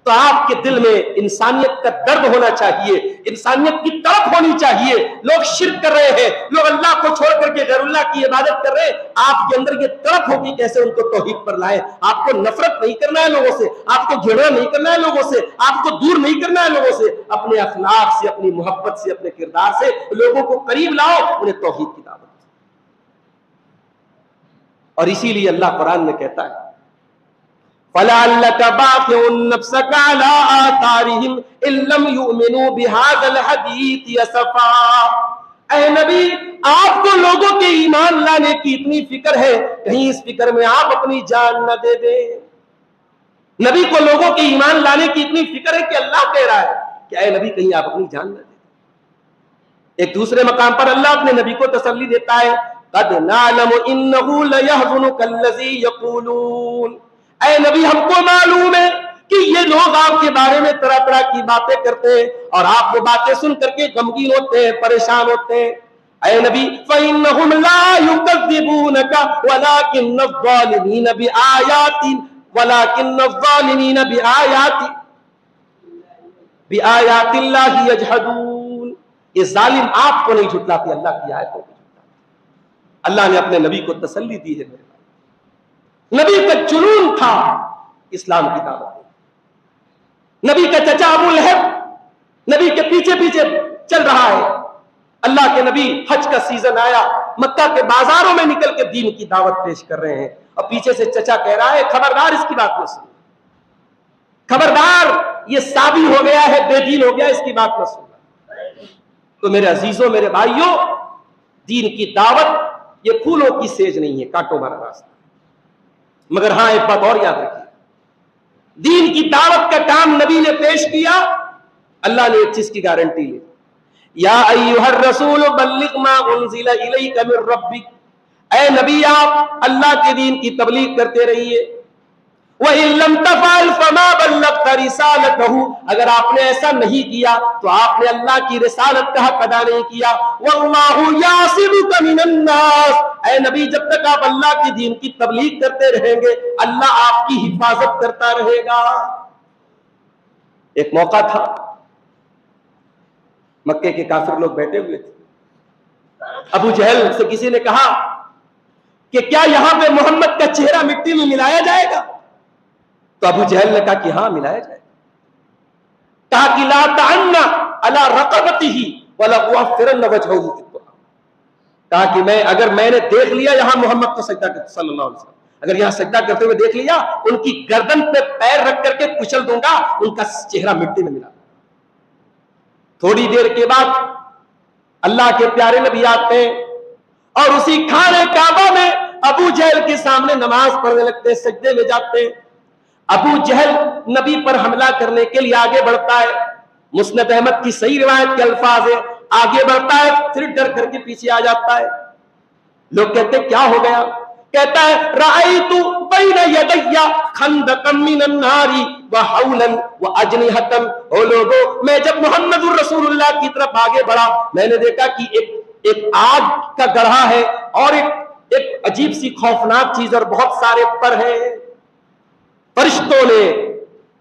تو آپ کے دل میں انسانیت کا درد ہونا چاہیے، انسانیت کی تڑپ ہونی چاہیے۔ لوگ شرک کر رہے ہیں، لوگ اللہ کو چھوڑ کر کے غیر اللہ کی عبادت کر رہے ہیں، آپ کے اندر یہ تڑپ ہوگی کیسے ان کو توحید پر لائیں۔ آپ کو نفرت نہیں کرنا ہے لوگوں سے، آپ کو گھڑنا نہیں کرنا ہے لوگوں سے، آپ کو دور نہیں کرنا ہے لوگوں سے، اپنے اخلاق سے، اپنی محبت سے، اپنے کردار سے لوگوں کو قریب لاؤ، انہیں توحید کی دعوت۔ اور اسی لیے اللہ قرآن میں کہتا ہے فَلَعَلَّكَ بَاخِعٌ نَفْسَكَ عَلَىٰ آثَارِهِمْ إِن لَّمْ يُؤْمِنُوا بِهَٰذَا الْحَدِيثِ أَسَفًا۔ اے نبی، آپ کو لوگوں کے ایمان لانے کی اتنی فکر ہے، کہیں اس فکر میں آپ اپنی جان نہ دے دیں۔ نبی کو لوگوں کے ایمان لانے کی اتنی فکر ہے کہ اللہ کہہ رہا ہے کہ اے نبی کہیں آپ اپنی جان نہ دیں۔ ایک دوسرے مقام پر اللہ اپنے نبی کو تسلی دیتا ہے قَدْ نَعْلَمُ إِنَّهُ لَيَحْزُنُكَ الَّذِي يَقُولُونَ، اے نبی ہم کو معلوم ہے کہ یہ لوگ آپ کے بارے میں طرح طرح کی باتیں کرتے ہیں اور آپ وہ باتیں سن کر کے غمگین ہوتے ہیں، پریشان ہوتے ہیں۔ اے نبی فَإِنَّهُمْ لَا يُكَذِّبُونَكَ وَلَكِنَّ الظَّالِمِينَ بِآيَاتِ اللَّهِ يَجْحَدُونَ، یہ ظالم آپ کو نہیں جھٹلاتے، اللہ کی آیتوں کو جھٹلاتے۔ اللہ نے اپنے نبی کو تسلی دی ہے. نبی کا جنون تھا اسلام کی دعوت. نبی کا چچا ابو لہب نبی کے پیچھے پیچھے چل رہا ہے. اللہ کے نبی حج کا سیزن آیا, مکہ کے بازاروں میں نکل کے دین کی دعوت پیش کر رہے ہیں, اور پیچھے سے چچا کہہ رہا ہے خبردار اس کی بات نہ سن, خبردار یہ سابی ہو گیا ہے, بے دین ہو گیا, اس کی بات نہ سننا. تو میرے عزیزوں, میرے بھائیوں, دین کی دعوت یہ پھولوں کی سیج نہیں ہے, کانٹوں بھرا راستہ. مگر ہاں ایک بات اور یاد رکھیے, دین کی دعوت کا کام نبی نے پیش کیا, اللہ نے ایک چیز کی گارنٹی لی, یا ایھا الرسول بلغ ما انزل الیک من ربک, اے نبی آپ اللہ کے دین کی تبلیغ کرتے رہیے. وَإِن لَّمْ تَفْعَلْ فَمَا بَلَّغْتَ رِسَالَتَهُ, اگر آپ نے ایسا نہیں کیا تو آپ نے اللہ کی رسالت کا حق ادا نہیں کیا. وَاللَّهُ يَعْصِمُكَ مِنَ النَّاسِ, اے نبی جب تک آپ اللہ کی دین کی تبلیغ کرتے رہیں گے اللہ آپ کی حفاظت کرتا رہے گا. ایک موقع تھا, مکے کے کافر لوگ بیٹھے ہوئے تھے. ابو جہل سے کسی نے کہا کہ کیا یہاں پہ محمد کا چہرہ مٹی میں ملایا جائے گا؟ تو ابو جہل نے کہا کہ ہاں ملایا جائے. کہا کہ لا تعنا علی رقبتہ ولأغفرن وجهه فی التراب, کہا کہ اگر میں نے دیکھ لیا یہاں محمد کو سجدہ کرتے صلی اللہ علیہ وسلم, اگر یہاں سجدہ کرتے ہوئے دیکھ لیا, ان کی گردن پہ پیر رکھ کر کے کچل دوں گا, ان کا چہرہ مٹی میں ملا. تھوڑی دیر کے بعد اللہ کے پیارے نبی آتے ہیں اور اسی خانے کعبہ میں ابو جہل کے سامنے نماز پڑھنے لگتے, سجدے میں جاتے ہیں. ابو جہل نبی پر حملہ کرنے کے لیے آگے بڑھتا ہے. مسند احمد کی صحیح روایت کے الفاظ ہے, آگے بڑھتا ہے پھر ڈر کر کے پیچھے آ جاتا ہے. لوگ کہتے کیا ہو گیا؟ کہتا ہے رأیت بین یدی خندقا من النار وحولا واجنحۃ, او لوگوں میں جب محمد الرسول اللہ کی طرف آگے بڑھا میں نے دیکھا کہ ایک آگ کا گڑھا ہے اور ایک عجیب سی خوفناک چیز اور بہت سارے پر ہیں. فرشتوں نے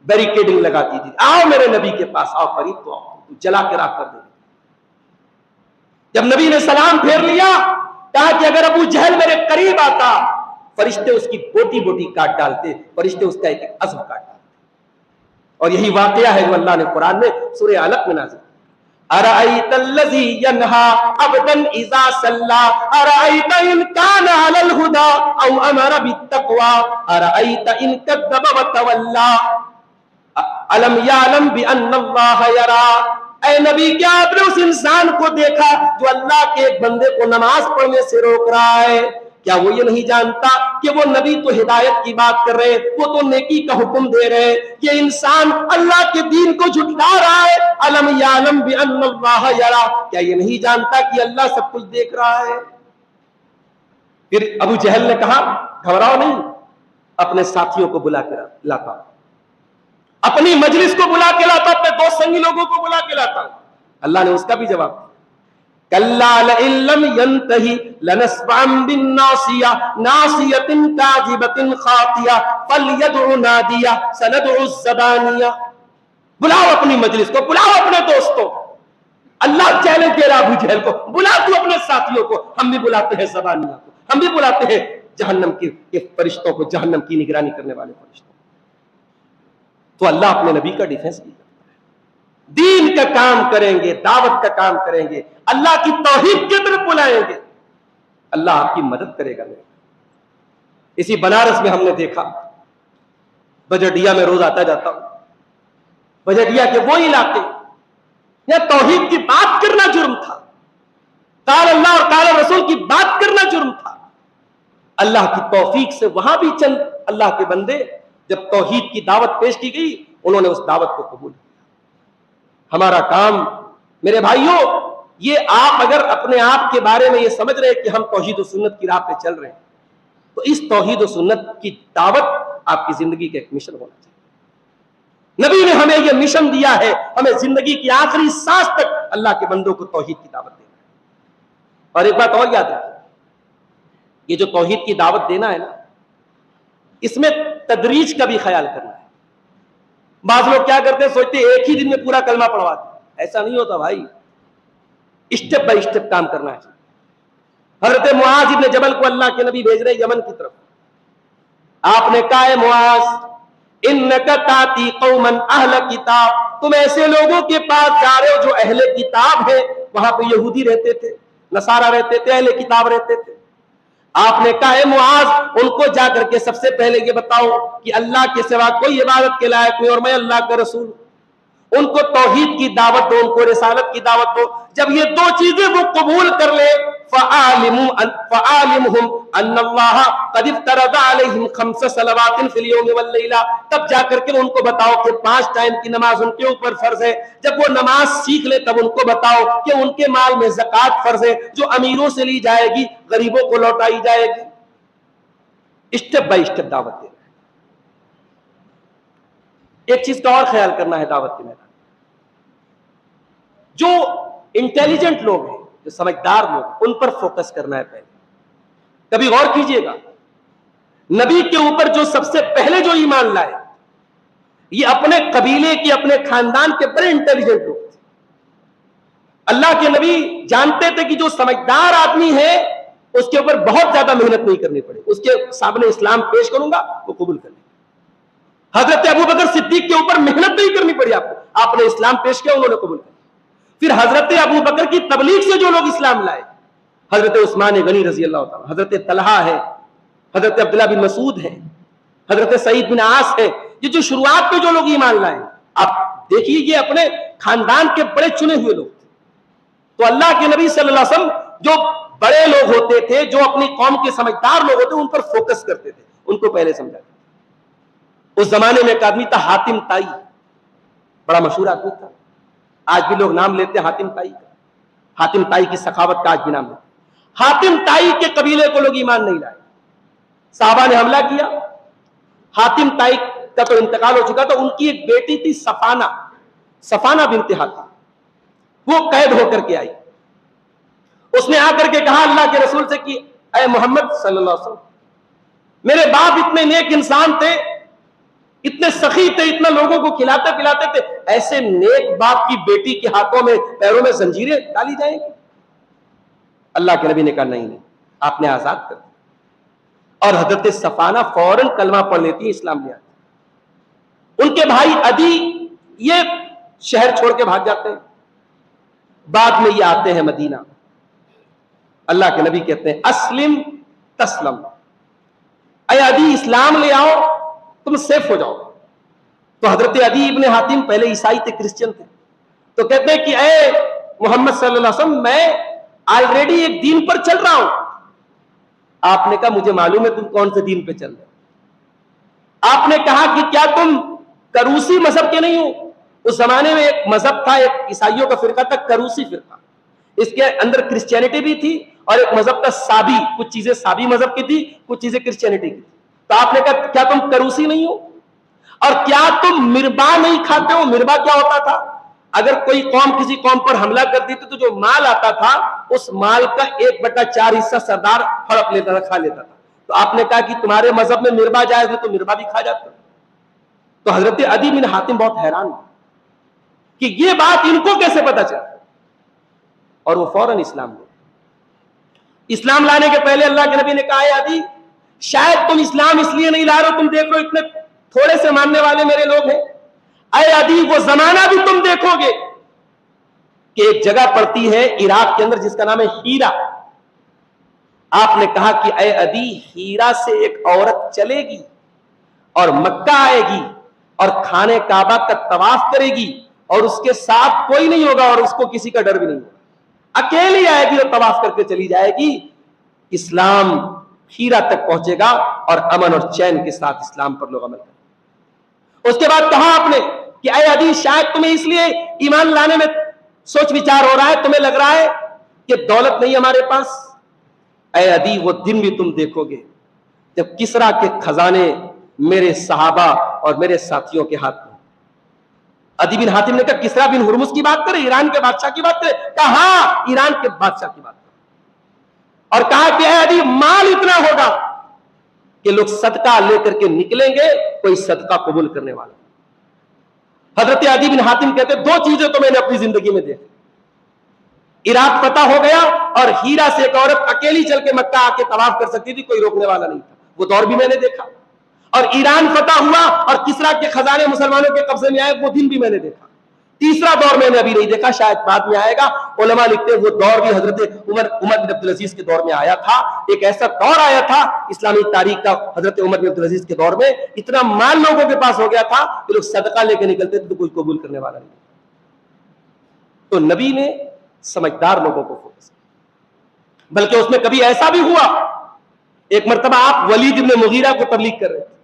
بیریکیڈنگ لگا دی تھی, آؤ میرے نبی کے پاس, آؤ قریب تو آؤ, جلا کے راکھ کر دیں. جب نبی نے سلام پھیر لیا کہا کہ اگر ابو جہل میرے قریب آتا فرشتے اس کی بوٹی بوٹی کاٹ ڈالتے, فرشتے اس کا ایک عظم کاٹ ڈالتے. اور یہی واقعہ ہے جو اللہ نے قرآن میں سورہ علق میں نازل. ارأیت الذی ینہا عبدا اذا صلی ارأیت ان کان علی الہدی او امر بالتقوی ارأیت ان کذب وتولی الم یعلم بان اللہ یری. اے نبی کیا آپ نے اس انسان کو دیکھا جو اللہ کے ایک بندے کو نماز پڑھنے سے روک رہا ہے؟ کیا وہ یہ نہیں جانتا کہ وہ نبی تو ہدایت کی بات کر رہے, وہ تو نیکی کا حکم دے رہے, یہ انسان اللہ کے دین کو جھٹلا رہا ہے. الم یعلم بان اللہ یری, کیا یہ نہیں جانتا کہ اللہ سب کچھ دیکھ رہا ہے؟ پھر ابو جہل نے کہا گھبراؤ نہیں, اپنے ساتھیوں کو بلا کر لاتا ہوں, اپنی مجلس کو بلا کے لاتا, اپنے دوست سنگی لوگوں کو بلا کے لاتا ہوں. اللہ نے اس کا بھی جواب دیا, کلا لئن لم ينتہی لنسفعا بالناصیہ ناصیۃ کاذبۃ خاطیہ فلیدع نادیہ سندع الزبانیہ. بلاؤ اپنی مجلس کو, بلاؤ اپنے دوستوں. اللہ چیلنج دے رہا ابو جہل کو, بلا تو اپنے ساتھیوں کو. ہم بھی بلاتے ہیں زبانیہ کو, ہم بھی بلاتے ہیں جہنم کے فرشتوں کو, جہنم کی نگرانی کرنے والے فرشتوں. تو اللہ اپنے نبی کا ڈیفنس بھی کرتا ہے. دین کا کام کریں گے, دعوت کا کام کریں گے, اللہ کی توحید کی طرف بلائیں گے, اللہ آپ کی مدد کرے گا. اسی بنارس میں ہم نے دیکھا, بجٹیا میں روز آتا جاتا ہوں, بجٹیا کے وہ علاقے یا توحید کی بات کرنا جرم تھا, قال اللہ اور قال رسول کی بات کرنا جرم تھا. اللہ کی توفیق سے وہاں بھی چند اللہ کے بندے جب توحید کی دعوت پیش کی گئی انہوں نے اس دعوت کو قبول کیا. ہمارا کام میرے بھائیوں, یہ آپ اگر اپنے آپ کے بارے میں یہ سمجھ رہے کہ ہم توحید و سنت کی راہ پہ چل رہے ہیں تو اس توحید و سنت کی دعوت آپ کی زندگی کا ایک مشن ہونا چاہیے. نبی نے ہمیں یہ مشن دیا ہے, ہمیں زندگی کی آخری سانس تک اللہ کے بندوں کو توحید کی دعوت دینا ہے. اور ایک بات اور یاد رکھیں, یہ جو توحید کی دعوت دینا ہے نا, اس میں تدریج کا بھی خیال کرنا ہے. بعض لوگ کیا کرتے ہیں, سوچتے ہیں ایک ہی دن میں پورا کلمہ پڑھواتے. ایسا نہیں ہوتا بھائی, اسٹیپ بائی اسٹیپ کام کرنا ہے. حضرت معاذ ابن جبل کو اللہ کے نبی بھیج رہے یمن کی طرف. آپ نے کہا ہے معاذ انک تاتی قوما اہل کتاب، تم ایسے لوگوں کے پاس جا رہے ہو جو اہل کتاب ہے. وہاں پہ یہودی رہتے تھے، نصارہ رہتے تھے، اہل کتاب رہتے تھے. آپ نے کہا ہے معاذ ان کو جا کر کے سب سے پہلے یہ بتاؤ کہ اللہ کے سوا کوئی عبادت کے لائق نہیں اور میں اللہ کا رسول ہوں. ان کو توحید کی دعوت دو، ان کو رسالت کی دعوت دو. جب یہ دو چیزیں وہ قبول کر لے فَعَالِمُهُمْ أَنَّ اللَّهَ قَدِ افْتَرَضَ عَلَيْهِمْ 5 صَلَوَاتٍ فِي الْيَوْمِ وَاللَّيْلَةِ، تب جا کر کے ان کو بتاؤ کہ 5 ٹائم کی نماز ان کے اوپر فرض ہے. جب وہ نماز سیکھ لے تب ان کو بتاؤ کہ ان کے مال میں زکوٰۃ فرض ہے جو امیروں سے لی جائے گی، غریبوں کو لوٹائی جائے گی. اسٹیپ بائی اسٹیپ دعوت دے. ایک چیز کا اور خیال کرنا ہے دعوت کے میدان، جو انٹیلیجنٹ لوگ ہیں، جو سمجھدار لوگ، ان پر فوکس کرنا ہے. پہلے کبھی غور کیجئے گا، نبی کے اوپر جو سب سے پہلے جو ایمان لائے یہ اپنے قبیلے کے، اپنے خاندان کے بڑے انٹیلیجنٹ لوگ تھے. اللہ کے نبی جانتے تھے کہ جو سمجھدار آدمی ہے اس کے اوپر بہت زیادہ محنت نہیں کرنی پڑے، اس کے سامنے اسلام پیش کروں گا وہ قبول کر لیں. حضرت ابوبکر صدیق کے اوپر محنت نہیں کرنی پڑی آپ نے اسلام پیش کیا، انہوں نے قبول کیا. پھر حضرت ابوبکر کی تبلیغ سے جو لوگ اسلام لائے، حضرت عثمان غنی رضی اللہ تعالیٰ، حضرت طلحہ ہے، حضرت عبداللہ بن مسعود ہے، حضرت سعید بن عاص ہے. یہ جو شروعات پہ جو لوگ ایمان لائے، آپ دیکھیے یہ اپنے خاندان کے بڑے چنے ہوئے لوگ تھے. تو اللہ کے نبی صلی اللہ علیہ وسلم جو بڑے لوگ ہوتے تھے، جو اپنی قوم کے سمجھدار لوگ ہوتے، ان پر فوکس کرتے تھے، ان کو پہلے سمجھاتے تھے. اس زمانے میں ایک آدمی تھا حاتم طائی، بڑا مشہور آدمی تھا. آج بھی لوگ نام لیتے ہیں حاتم طائی کا. حاتم طائی کی سخاوت کا آج بھی نام لیتے ہیں. حاتم طائی کے قبیلے کو لوگ ایمان نہیں لائے. صحابہ نے حملہ کیا. حاتم طائی کا تو انتقال ہو چکا تھا، ان کی ایک بیٹی تھی صفانہ بنت حاتم، وہ قید ہو کر کے آئی. اس نے آ کر کے کہا اللہ کے رسول سے کہ اے محمد صلی اللہ علیہ وسلم، میرے باپ اتنے نیک انسان تھے، اتنے سخی تھے، اتنا لوگوں کو کھلاتے پلاتے تھے، ایسے نیک باپ کی بیٹی کے ہاتھوں میں پیروں میں زنجیریں ڈالی جائیں گی؟ اللہ کے نبی نے کہا نہیں، آپ نے آزاد کر دیا. اور حضرت صفانہ فوراً کلمہ پڑھ لیتی ہے، اسلام لے آتی. ان کے بھائی عدی یہ شہر چھوڑ کے بھاگ جاتے ہیں. بعد میں یہ آتے ہیں مدینہ. اللہ کے نبی کہتے ہیں اسلم تسلم، اے عدی اسلام لے آؤ تم سیف ہو جاؤ. تو حضرت عدی ابن حاتم پہلے عیسائی تھے، کرسچن تھے. تو کہتے ہیں کہ اے محمد صلی اللہ علیہ وسلم، میں آلریڈی ایک دین پر چل رہا ہوں. آپ نے کہا مجھے معلوم ہے تم کون سے دین پہ چل رہے ہو. آپ نے کہا کہ کیا تم کروسی مذہب کے نہیں ہو؟ اس زمانے میں ایک مذہب تھا، ایک عیسائیوں کا فرقہ تھا، کروسی فرقہ. اس کے اندر کرسچینٹی بھی تھی اور ایک مذہب تھا سابی، کچھ چیزیں سابی مذہب کی تھی، کچھ چیزیں کرسچینٹی کی تھی. تو آپ نے کہا کیا تم کروسی نہیں ہو؟ اور کیا تم مربا نہیں کھاتے ہو؟ مربا کیا ہوتا تھا؟ اگر کوئی قوم کسی قوم پر حملہ کر دیتی تو جو مال آتا تھا اس مال کا 1/4 حصہ سردار ہڑپ لیتا تھا، کھا لیتا تھا. تو آپ نے کہا کہ تمہارے مذہب میں مربا جائز ہے تو مربا بھی کھا جاتا. تو حضرت عدی بن حاتم بہت حیران کہ یہ بات ان کو کیسے پتا چلا، اور وہ فوراً اسلام لے. اسلام لانے کے پہلے اللہ کے نبی نے کہا اے عدی، شاید تم اسلام اس لیے نہیں لا رہے ہو، تم دیکھ لو اتنے تھوڑے سے ماننے والے میرے لوگ ہیں. اے عدی وہ زمانہ بھی تم دیکھو گے کہ ایک جگہ پڑتی ہے عراق کے اندر جس کا نام ہے ہیرا. آپ نے کہا کہ اے عدی ہیرا سے ایک عورت چلے گی اور مکہ آئے گی اور خانے کعبہ کا طواف کرے گی اور اس کے ساتھ کوئی نہیں ہوگا اور اس کو کسی کا ڈر بھی نہیں ہوگا. اکیلی آئے گی اور طواف کر کے چلی جائے گی. اسلام ہیرا تک پہنچے گا اور امن اور چین کے ساتھ اسلام پر لوگ عمل کریں. اس کے بعد کہا آپ نے کہ اے عدی شاید تمہیں اس لیے ایمان لانے میں سوچ وچار ہو رہا ہے، تمہیں لگ رہا ہے کہ دولت نہیں ہمارے پاس. اے عدی وہ دن بھی تم دیکھو گے جب کسرا کے خزانے میرے صحابہ اور میرے ساتھیوں کے ہاتھ میں. عدی بن حاتم نے کہا کسرا بن ہرمز کی بات کرے، ایران کے بادشاہ کی بات کرے؟ کہا ہاں ایران کے بادشاہ کی بات کرے. اور کہا کہ اے عدی مال اتنا ہوگا کہ لوگ صدقہ لے کر کے نکلیں گے، کوئی صدقہ قبول کرنے والا. حضرت عدی بن حاتم کہتے 2 چیزیں تو میں نے اپنی زندگی میں دیکھی. عراق فتح ہو گیا اور ہیرا سے ایک عورت اکیلی چل کے مکہ آ کے طواف کر سکتی تھی، کوئی روکنے والا نہیں تھا. وہ دور بھی میں نے دیکھا. اور ایران فتح ہوا اور کسرا کے خزانے مسلمانوں کے قبضے میں آئے، وہ دن بھی میں نے دیکھا. تیسرا دور میں نے ابھی نہیں دیکھا، شاید بعد میں آئے گا. علماء لکھتے ہیں وہ دور بھی حضرت عمر بن عبدالعزیز کے دور میں آیا تھا. ایک ایسا دور آیا تھا اسلامی تاریخ کا حضرت عمر بن عبدالعزیز کے دور میں، اتنا مال لوگوں کے پاس ہو گیا تھا کہ لوگ صدقہ لے کے نکلتے تھے تو کوئی قبول کرنے والا نہیں. تو نبی نے سمجھدار لوگوں کو فوکس کیا. بلکہ اس میں کبھی ایسا بھی ہوا، ایک مرتبہ آپ ولید بن مغیرہ کو تبلیغ کر رہے تھے،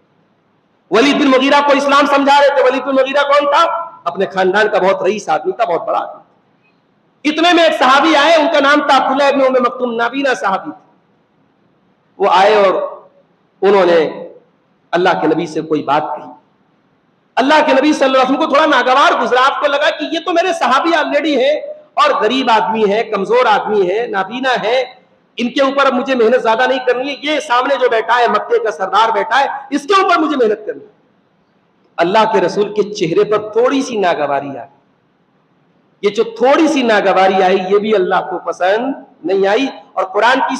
ولید بن مغیرہ کو اسلام سمجھا رہے تھے. ولید بن مغیرہ کون تھا؟ اپنے خاندان کا بہت رئیس آدمی تھا، بہت بڑا آدمی. اتنے میں ایک صحابی آئے، ان کا نام تھا عبداللہ ابن ام مکتوم، نابینا صحابی تھے. وہ آئے اور انہوں نے اللہ کے نبی سے کوئی بات کہی. اللہ کے نبی صلی اللہ علیہ وسلم کو تھوڑا ناگوار گزرا. آپ کو لگا کہ یہ تو میرے صحابی آلریڈی ہیں اور غریب آدمی ہے، کمزور آدمی ہے، نابینا ہے، ان کے اوپر مجھے محنت زیادہ نہیں کرنی ہے. یہ سامنے جو بیٹھا ہے مکے کا سردار بیٹھا ہے، اس کے اوپر مجھے محنت کرنی ہے. اللہ کے رسول کے چہرے پر تھوڑی سی ناگواری آئی. یہ جو تھوڑی سی ناگواری آئی یہ بھی اللہ کو پسند نہیں آئی، اور قرآن کی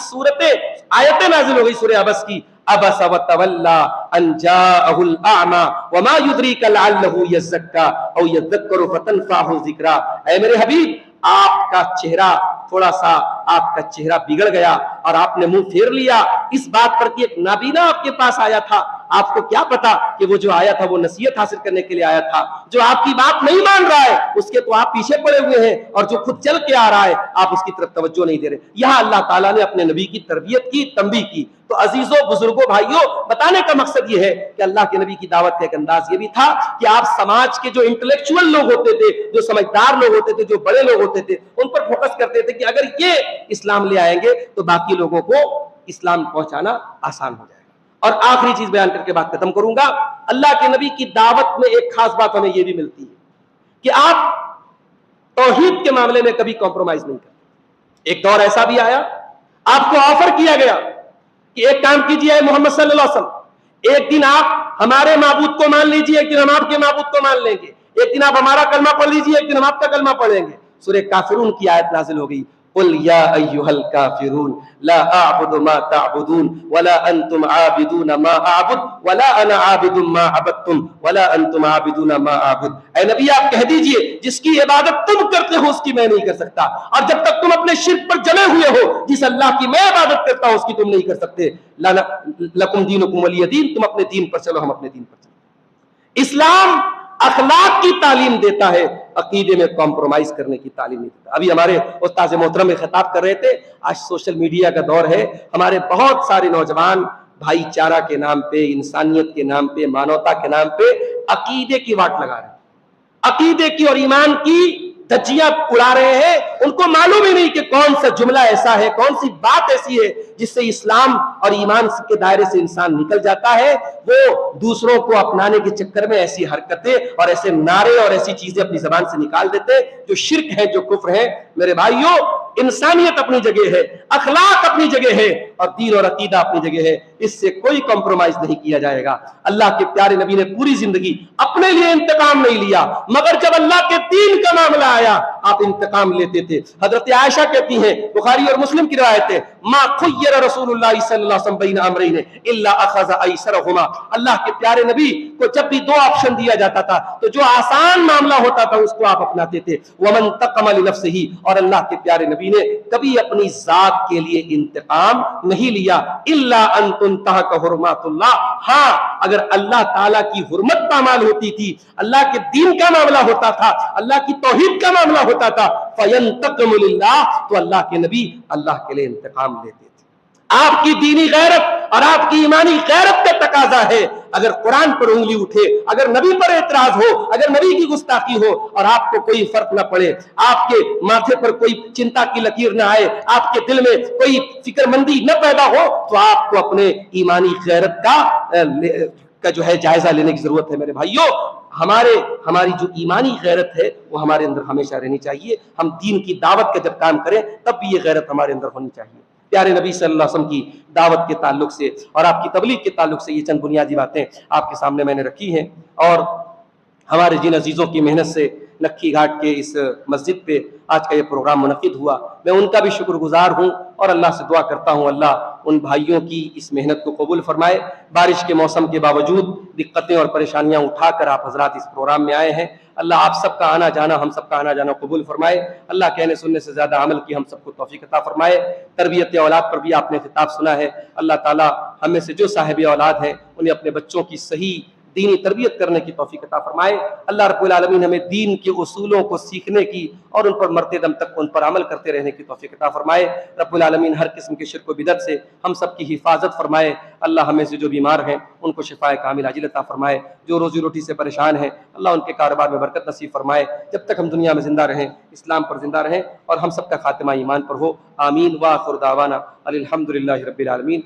آیتیں نازل ہو گئی سورہ عبس کی. عبس وتولی ان جاءہ الاعمی وما یدریک لعلہ یزکا او یذکر فتنفعہ الذکریٰ. اے میرے حبیب، آپ کا چہرہ تھوڑا سا آپ کا چہرہ بگڑ گیا اور آپ نے منہ پھیر لیا اس بات پر کہ ایک نابینا آپ کے پاس آیا تھا. آپ کو کیا پتا کہ وہ جو آیا تھا وہ نصیحت حاصل کرنے کے لیے آیا تھا. جو آپ کی بات نہیں مان رہا ہے اس کے تو آپ پیچھے پڑے ہوئے ہیں، اور جو خود چل کے آ رہا ہے آپ اس کی طرف توجہ نہیں دے رہے. یہاں اللہ تعالیٰ نے اپنے نبی کی تربیت کی، تنبیہ کی. تو عزیزوں، بزرگوں، بھائیوں، بتانے کا مقصد یہ ہے کہ اللہ کے نبی کی دعوت کا ایک انداز یہ بھی تھا کہ آپ سماج کے جو انٹلیکچوئل لوگ ہوتے تھے، جو سمجھدار لوگ ہوتے تھے، جو بڑے لوگ ہوتے تھے، ان پر فوکس کرتے تھے کہ اگر یہ اسلام لے آئیں گے تو باقی لوگوں کو اسلام پہنچانا آسان ہو جائے گا. اور آخری چیز بیان کر کے بات ختم کروں گا. اللہ کے نبی کی دعوت میں ایک خاص بات ہمیں یہ بھی ملتی ہے کہ آپ توحید کے معاملے میں کبھی کمپرومائز نہیں کرتے. ایک دور ایسا بھی آیا، آپ کو آفر کیا گیا کہ ایک کام کیجیے محمد صلی اللہ علیہ وسلم، ایک دن آپ ہمارے معبود کو مان لیجیے، ایک دن ہم آپ کے معبود کو مان لیں گے. ایک دن آپ ہمارا کلمہ پڑھ لیجیے، ایک دن ہم آپ کا کلمہ پڑھیں گے. سورہ کافرون کی آیت نازل ہو گئی. قل یا ایھا الکافرون لا اعبد ما تعبدون ولا انتم عابدون ما اعبد ولا انا عابد ما عبدتم ولا انتم عابدون ما اعبد. اے نبی آپ کہہ دیجئے جس کی عبادت تم کرتے ہو اس کی میں نہیں کر سکتا، اور جب تک تم اپنے شرک پر جمے ہوئے ہو جس اللہ کی میں عبادت کرتا ہوں اس کی تم نہیں کر سکتے. لکم دینکم ولی دین، تم اپنے دین پر چلو، ہم اپنے دین پر چلو. اسلام اخلاق کی تعلیم دیتا ہے، عقیدے میں کمپرومائز کرنے کی تعلیم نہیں دیتا. ابھی ہمارے استاد محترم میں خطاب کر رہے تھے، آج سوشل میڈیا کا دور ہے، ہمارے بہت سارے نوجوان بھائی چارہ کے نام پہ، انسانیت کے نام پہ، مانوتا کے نام پہ عقیدے کی واٹ لگا رہے ہیں، عقیدے کی اور ایمان کی دھجیاں اڑا رہے ہیں. ان کو معلوم ہی نہیں کہ کون سا جملہ ایسا ہے، کون سی بات ایسی ہے جس سے اسلام اور ایمان کے دائرے سے انسان نکل جاتا ہے. وہ دوسروں کو اپنانے کے چکر میں ایسی حرکتیں اور ایسے نعرے اور ایسی چیزیں اپنی زبان سے نکال دیتے جو شرک ہے، جو کفر ہے. میرے بھائیوں، انسانیت اپنی جگہ ہے، اخلاق اپنی جگہ ہے، اور دین اور عقیدہ اپنی جگہ ہے. اس سے کوئی کمپرومائز نہیں کیا جائے گا. اللہ کے پیارے نبی نے پوری زندگی اپنے لیے انتقام نہیں لیا، مگر جب اللہ کے دین کا معاملہ آیا آپ انتقام لیتے تھے. حضرت عائشہ کہتی ہیں، بخاری اور مسلم کی روایت ہے، ما خیر رسول اللہ صلی اللہ علیہ وسلم بین امرین الا اخذ ایسرہما. اللہ کے پیارے نبی کو جب بھی دو آپشن دیا جاتا تھا تو جو آسان معاملہ ہوتا تھا اس کو آپ اپناتے تھے. ومن انتقم لنفسہ، اور اللہ کے پیارے نبی نے کبھی اپنی ذات کے لیے انتقام نہیں لیا. الا ان تنتہک حرمات اللہ، ہاں اگر اللہ تعالیٰ کی حرمت پامال ہوتی تھی، اللہ کے دین کا معاملہ ہوتا تھا، اللہ کی توحید کا معاملہ ہوتا تھا، فینتقم للہ، تو اللہ کے نبی اللہ کے لیے انتقام لیتے تھے. آپ کی دینی غیرت اور آپ کی ایمانی غیرت کا تقاضا ہے اگر قرآن پر انگلی اٹھے، اگر نبی پر اعتراض ہو، اگر نبی کی گستاخی ہو اور آپ کو کوئی فرق نہ پڑے، آپ کے ماتھے پر کوئی چنتا کی لکیر نہ آئے، آپ کے دل میں کوئی فکر مندی نہ پیدا ہو، تو آپ کو اپنے ایمانی غیرت کا جو ہے جائزہ لینے کی ضرورت ہے. میرے بھائیوں، ہماری جو ایمانی غیرت ہے وہ ہمارے اندر ہمیشہ رہنی چاہیے. ہم دین کی دعوت کا جب کام کریں تب بھی یہ غیرت ہمارے اندر ہونی چاہیے. پیارے نبی صلی اللہ علیہ وسلم کی دعوت کے تعلق سے اور آپ کی تبلیغ کے تعلق سے یہ چند بنیادی باتیں آپ کے سامنے میں نے رکھی ہیں، اور ہمارے جن عزیزوں کی محنت سے لکھی گھاٹ کے اس مسجد پہ آج کا یہ پروگرام منعقد ہوا، میں ان کا بھی شکر گزار ہوں اور اللہ سے دعا کرتا ہوں اللہ ان بھائیوں کی اس محنت کو قبول فرمائے۔ بارش کے موسم کے باوجود دقتیں اور پریشانیاں اٹھا کر آپ حضرات اس پروگرام میں آئے ہیں، اللہ آپ سب کا آنا جانا، ہم سب کا آنا جانا قبول فرمائے۔ اللہ کہنے سننے سے زیادہ عمل کی ہم سب کو توفیق عطا فرمائے۔ تربیت اولاد پر بھی آپ نے خطاب سنا ہے، اللہ تعالیٰ ہم میں سے جو صاحب اولاد ہیں انہیں اپنے بچوں کی صحیح دینی تربیت کرنے کی توفیق عطا فرمائے۔ اللہ رب العالمین ہمیں دین کے اصولوں کو سیکھنے کی اور ان پر مرتے دم تک ان پر عمل کرتے رہنے کی توفیق عطا فرمائے۔ رب العالمین ہر قسم کے شرک و بدعت سے ہم سب کی حفاظت فرمائے۔ اللہ ہمیں سے جو بیمار ہیں ان کو شفائے کامل عاجل عطا فرمائے، جو روزی روٹی سے پریشان ہیں اللہ ان کے کاروبار میں برکت نصیب فرمائے۔ جب تک ہم دنیا میں زندہ رہیں اسلام پر زندہ رہیں اور ہم سب کا خاتمہ ایمان پر ہو، آمین۔ وآخر دعوانا الحمدللہ رب العالمین۔